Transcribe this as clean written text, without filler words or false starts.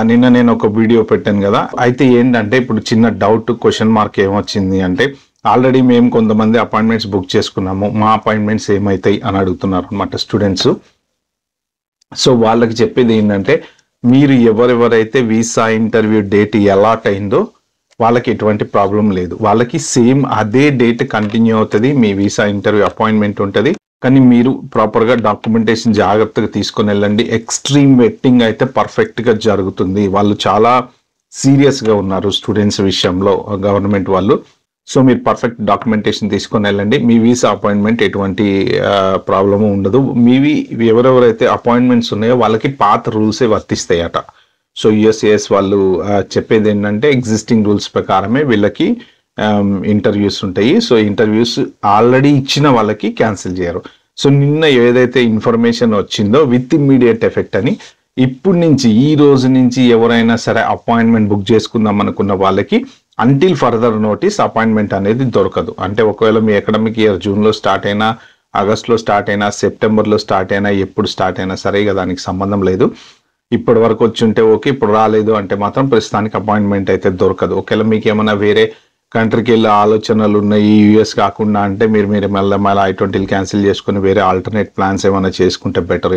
నిన్న నేను ఒక వీడియో పెట్టాను కదా. అయితే ఏంటంటే ఇప్పుడు చిన్న డౌట్ క్వశ్చన్ మార్క్ ఏమొచ్చింది అంటే, ఆల్రెడీ మేము కొంతమంది అపాయింట్మెంట్స్ బుక్ చేసుకున్నాము, మా అపాయింట్మెంట్స్ ఏమవుతాయి అని అడుగుతున్నారు అనమాట స్టూడెంట్స్. సో వాళ్ళకి చెప్పేది ఏంటంటే, మీరు ఎవరెవరైతే వీసా ఇంటర్వ్యూ డేట్ అలాట్ అయిందో వాళ్ళకి ఎటువంటి ప్రాబ్లం లేదు. వాళ్ళకి సేమ్ అదే డేట్ కంటిన్యూ అవుతుంది, మీ వీసా ఇంటర్వ్యూ అపాయింట్మెంట్ ఉంటుంది. కానీ మీరు ప్రాపర్గా డాక్యుమెంటేషన్ జాగ్రత్తగా తీసుకొని వెళ్ళండి. ఎక్స్ట్రీమ్ వెట్టింగ్ అయితే పర్ఫెక్ట్గా జరుగుతుంది. వాళ్ళు చాలా సీరియస్గా ఉన్నారు స్టూడెంట్స్ విషయంలో, గవర్నమెంట్ వాళ్ళు. సో మీరు పర్ఫెక్ట్ డాక్యుమెంటేషన్ తీసుకొని వెళ్ళండి. మీ వీసా అపాయింట్మెంట్ ఎటువంటి ప్రాబ్లము ఉండదు. మీవి ఎవరెవరైతే అపాయింట్మెంట్స్ ఉన్నాయో వాళ్ళకి పాత రూల్సే వర్తిస్తాయట. సో యుఎస్ఏఎస్ వాళ్ళు చెప్పేది ఏంటంటే, ఎగ్జిస్టింగ్ రూల్స్ ప్రకారమే వీళ్ళకి ఇంటర్వ్యూస్ ఉంటాయి. సో ఇంటర్వ్యూస్ ఆల్రెడీ ఇచ్చిన వాళ్ళకి క్యాన్సిల్ చేయరు. సో నిన్న ఏదైతే ఇన్ఫర్మేషన్ వచ్చిందో విత్ ఇమ్మీడియట్ ఎఫెక్ట్ అని, ఇప్పుడు నుంచి ఈ రోజు నుంచి ఎవరైనా సరే అపాయింట్మెంట్ బుక్ చేసుకుందాం అనుకున్న వాళ్ళకి అంటిల్ ఫర్దర్ నోటీస్ అపాయింట్మెంట్ అనేది దొరకదు. అంటే ఒకవేళ మీ అకాడమిక్ ఇయర్ జూన్లో స్టార్ట్ అయినా, ఆగస్ట్లో స్టార్ట్ అయినా, సెప్టెంబర్లో స్టార్ట్ అయినా, ఎప్పుడు స్టార్ట్ అయినా సరే ఇక దానికి సంబంధం లేదు. ఇప్పటి వరకు వచ్చి ఉంటే ఓకే, ఇప్పుడు రాలేదు అంటే మాత్రం ప్రస్తుతానికి అపాయింట్మెంట్ అయితే దొరకదు. ఒకవేళ మీకు ఏమైనా వేరే కంట్రీకి వెళ్ళే ఆలోచనలు ఉన్నాయి యూఎస్ కాకుండా అంటే, మీరు మళ్ళీ I-20 క్యాన్సిల్ చేసుకుని వేరే ఆల్టర్నేట్ ప్లాన్స్ ఏమైనా చేసుకుంటే బెటర్.